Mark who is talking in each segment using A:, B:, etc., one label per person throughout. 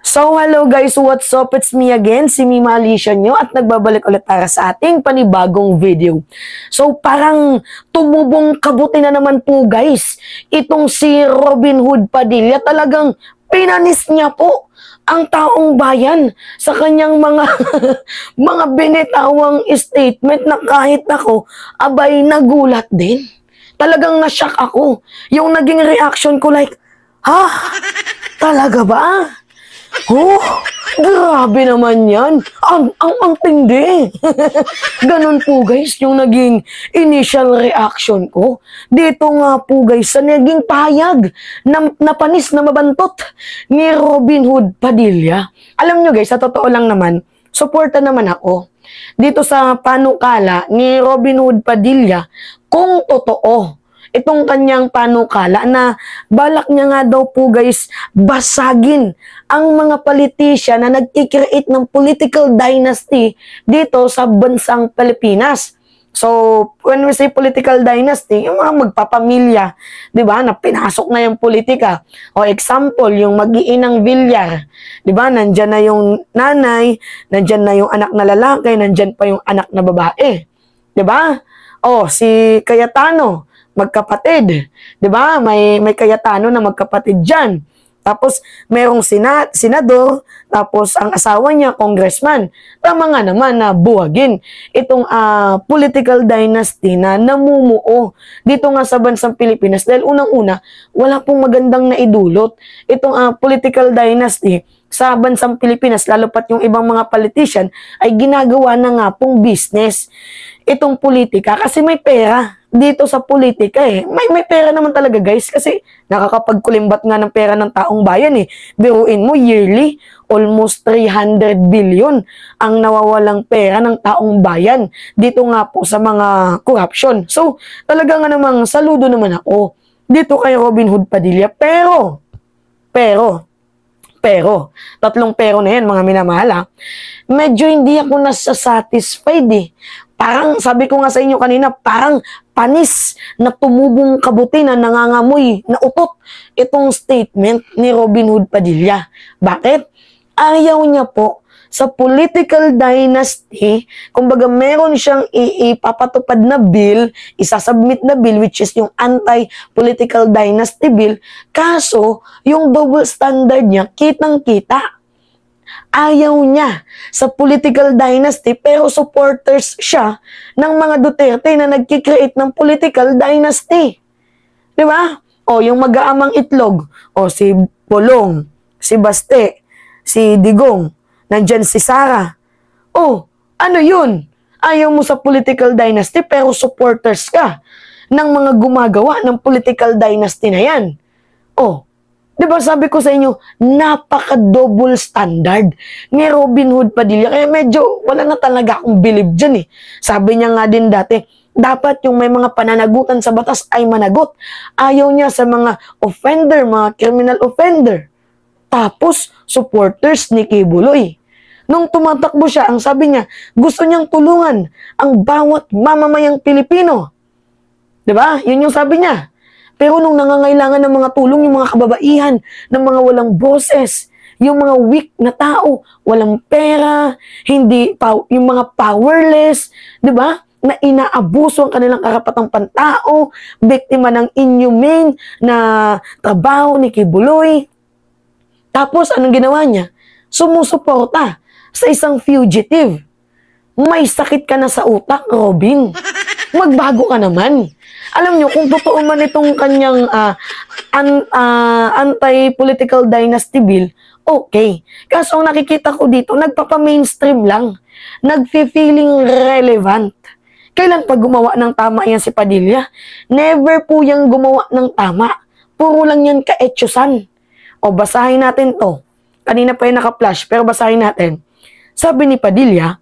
A: So, hello guys, what's up? It's me again, si Mima Alicia nyo at nagbabalik ulit para sa ating panibagong video. So, parang tumubong kabuti na naman po guys. Itong si Robin Hood Padilla, talagang pinanis niya po ang taong bayan sa kanyang mga mga binitawang statement na kahit ako, abay nagulat din. Talagang na-shock ako. Yung naging reaction ko like, ha? Talaga ba? Oh, grabe naman yan. Ang tindi. Ganun po guys, yung naging initial reaction ko. Dito nga po guys, sa naging pahayag na panis na mabantot ni Robin Hood Padilla. Alam nyo guys, sa totoo lang naman, suporta naman ako dito sa panukala ni Robin Hood Padilla kung totoo itong kanyang panukala na balak niya nga daw po guys basagin ang mga politician na nag-create ng political dynasty dito sa bansang Pilipinas. So, when we say political dynasty, yung mga magpapamilya, di ba, na pinasok na yung politika. O example, yung mag-iinang Villar, di ba, nandyan na yung nanay, nandyan na yung anak na lalaki, nandyan pa yung anak na babae. Di ba? O, si Cayetano, magkapatid. 'Di ba? May Cayetano na magkapatid diyan. Tapos merong senador, tapos ang asawa niya congressman. Tama nga naman na buwagin itong political dynasty na namumuo dito nga sa bansang Pilipinas dahil unang-una wala pong magandang naidulot itong political dynasty sa bansang Pilipinas, lalo pat yung ibang mga politician ay ginagawa na nga pong business itong politika kasi may pera dito sa politika eh. May pera naman talaga guys kasi nakakapagkulimbat nga ng pera ng taong bayan eh. Biruin mo yearly, almost 300 billion ang nawawalang pera ng taong bayan dito nga po sa mga corruption. So, talaga nga namang saludo naman ako dito kay Robin Hood Padilla. Pero, tatlong pero na yan mga minamahal medyo hindi ako nasa-satisfied eh. Parang, sabi ko nga sa inyo kanina, parang panis na tumubong kabuti na nangangamoy, na utot itong statement ni Robin Hood Padilla. Bakit? Ayaw niya po sa political dynasty, kumbaga meron siyang ipapatupad na bill, isasubmit na bill, which is yung anti-political dynasty bill, kaso yung double standard niya, kitang-kita. Ayaw niya sa political dynasty pero supporters siya ng mga Duterte na nagkikreate ng political dynasty. Di ba? O yung mag-aamang itlog, o si Bolong, si Baste, si Digong, nandyan si Sara. O, ano yun? Ayaw mo sa political dynasty pero supporters ka ng mga gumagawa ng political dynasty na yan. O, diba sabi ko sa inyo, napaka-double standard ni Robin Hood Padilla. Kaya medyo wala na talaga akong believe dyan eh. Sabi niya nga din dati, dapat yung may mga pananagutan sa batas ay managot. Ayaw niya sa mga offender, mga criminal offender. Tapos, supporters ni Kibuloy. Nung tumatakbo siya, ang sabi niya, gusto niyang tulungan ang bawat mamamayang Pilipino. Diba? Yun yung sabi niya. Pero nung nangangailangan ng mga tulong, yung mga kababaihan, ng mga walang boses, yung mga weak na tao, walang pera, yung mga powerless, di ba? Na inaabuso ang kanilang karapatang pantao, biktima ng inhumane na trabaho ni Kibuloy. Tapos, anong ginawa niya? Sumusuporta sa isang fugitive. May sakit ka na sa utak, Robin. Magbago ka naman. Alam nyo, kung totoo man itong kanyang anti-political dynasty bill, okay. Kaso ang nakikita ko dito, nagpapa-mainstream lang. Nagfe-feeling relevant. Kailan pa gumawa ng tama yan si Padilla? Never po yang gumawa ng tama. Puro lang yan kaetyosan. O, basahin natin to. Kanina pa yung naka-flash, pero basahin natin. Sabi ni Padilla,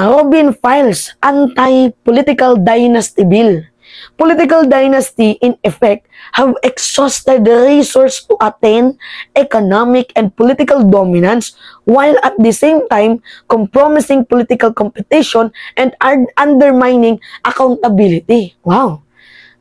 A: Robin files anti-political dynasty bill. Political dynasty, in effect, have exhausted the resource to attain economic and political dominance while at the same time compromising political competition and undermining accountability. Wow!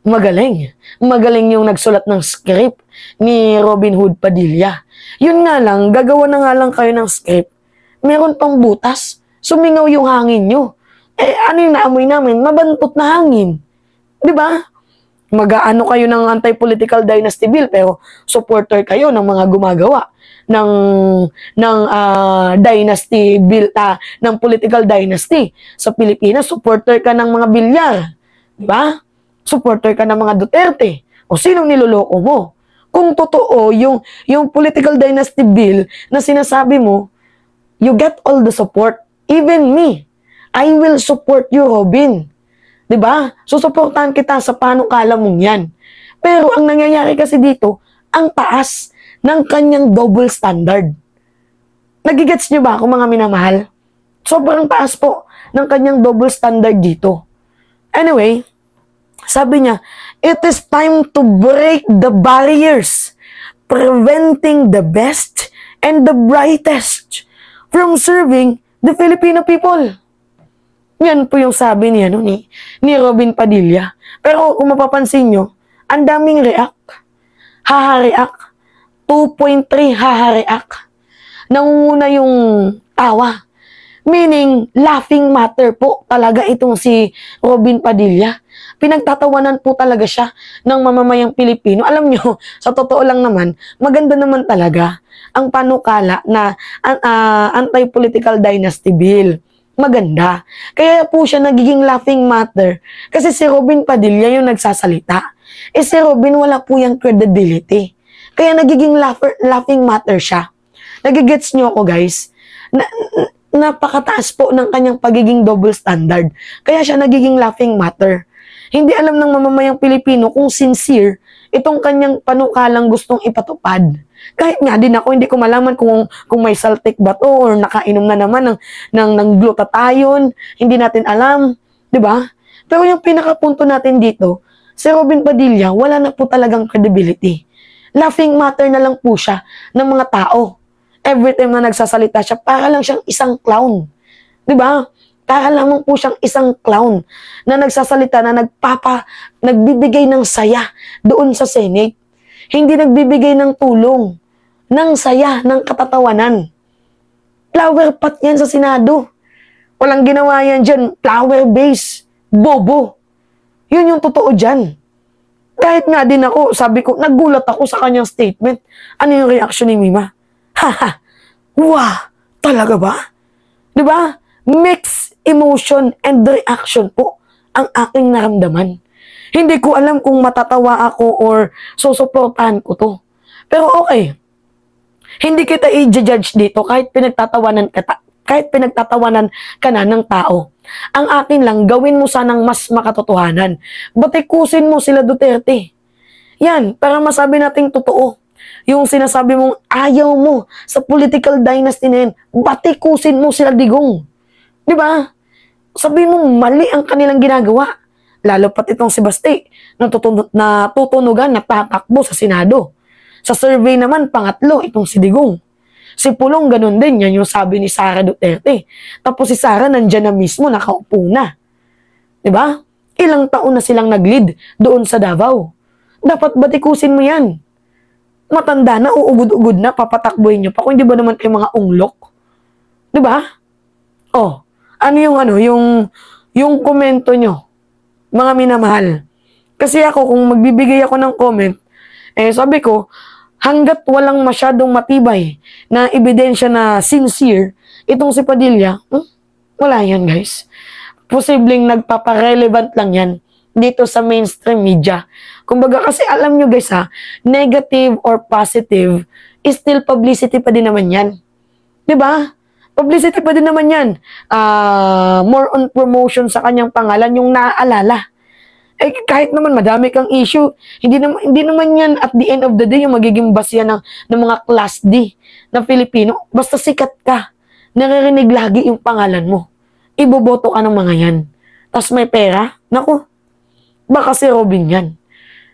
A: Magaling. Magaling yung nagsulat ng script ni Robin Hood Padilla. Yun nga lang, gagawa na nga lang kayo ng script. Meron pang butas. Sumingaw yung hangin nyo. Ano yung naamoy namin? Mabantot na hangin. Di ba? Mag-aano kayo ng anti-political dynasty bill pero supporter kayo ng mga gumagawa ng dynasty bill, ng political dynasty. Sa Pilipinas, supporter ka ng mga Bilyar. Di ba? Supporter ka ng mga Duterte. O sinong niloloko mo? Kung totoo, yung political dynasty bill na sinasabi mo, you get all the support. Even me. I will support you, Robin. Diba? Susuportahan kita sa panukala mong yan. Pero ang nangyayari kasi dito, ang taas ng kanyang double standard. Nagigets nyo ba ako, mga minamahal? Sobrang taas po ng kanyang double standard dito. Anyway, sabi niya, it is time to break the barriers, preventing the best and the brightest from serving the Filipino people. Yan po yung sabi niya, ni Robin Padilla. Pero kung mapapansin nyo, ang daming react. Haha-react. 2.3 haha-react. Nangunguna yung tawa. Meaning, laughing matter po talaga itong si Robin Padilla. Pinagtatawanan po talaga siya ng mamamayang Pilipino. Alam nyo, sa totoo lang naman, maganda naman talaga ang panukala na anti-political dynasty bill. Maganda. Kaya po siya nagiging laughing matter. Kasi si Robin Padilla yung nagsasalita. Si Robin wala po yung credibility. Kaya nagiging laughing matter siya. Nagigets nyo ako, guys? Napakataas po ng kanyang pagiging double standard. Kaya siya nagiging laughing matter. Hindi alam ng mamamayang Pilipino kung sincere itong kanyang panukalang gustong ipatupad. Kahit nga din ako, hindi ko malaman kung may saltik ba to or nakainom na naman ng glutathione. Hindi natin alam. Diba? Pero yung pinakapunto natin dito, si Robin Padilla, wala na po talagang credibility. Laughing matter na lang po siya ng mga tao. Every time na nagsasalita siya, para lang siyang isang clown. Diba? Para lamang po siyang isang clown na nagsasalita na nagbibigay ng saya doon sa Senate. Hindi nagbibigay ng tulong, ng saya, ng katatawanan. Flower pot yan sa Senado. Walang ginawa yan dyan. Flower base. Bobo. Yun yung totoo dyan. Kahit nga din ako, sabi ko, nagulat ako sa kanyang statement. Ano yung reaction ni Mima? Haha. Wow. Talaga ba? Diba? Mixed emotion and reaction po ang aking naramdaman. Hindi ko alam kung matatawa ako or susuportahan ko to. Pero okay. Hindi kita i-judge dito kahit pinagtatawanan ka na ng tao. Ang akin lang, gawin mo sanang mas makatotohanan. Batikusin mo sila Duterte. Yan, para masabi nating totoo. Yung sinasabi mong ayaw mo sa political dynasty na yan, batikusin mo sila Digong. Diba? Sabihin mo mali ang kanilang ginagawa. Lalo pat itong si Basti na tutunugan na tatakbo sa Senado. Sa survey naman, pangatlo itong si Digong. Si Pulong ganun din, yan yung sabi ni Sara Duterte. Tapos si Sara nandyan na mismo, nakaupo na. Diba? Ilang taon na silang nag-lead doon sa Davao. Dapat batikusin mo yan. Matanda na, uugod-ugod na, papatakbuhin nyo pa. Kung hindi ba naman kayo mga unglok? Diba? Oh, yung komento nyo, mga minamahal. Kasi ako, kung magbibigay ako ng comment, sabi ko, hanggat walang masyadong matibay na ebidensya na sincere, itong si Padilla, wala yan, guys. Posibleng nagpaparelevant lang yan dito sa mainstream media. Kumbaga, kasi alam nyo guys negative or positive, is still publicity pa din naman yan. Diba? Publicity pa din naman yan. More on promotion sa kanyang pangalan, yung naaalala. Kahit naman madami kang issue, hindi naman yan at the end of the day yung magiging basya ng mga class D na Filipino. Basta sikat ka, naririnig lagi yung pangalan mo. Iboboto ka ng mga yan. Tapos may pera, naku, baka si Robin yan.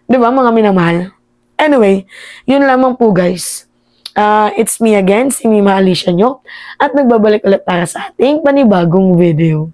A: Diba mga minamahal? Anyway, yun lamang po guys. It's me again, si Mima Alicia nyo. At nagbabalik ulit para sa ating panibagong video.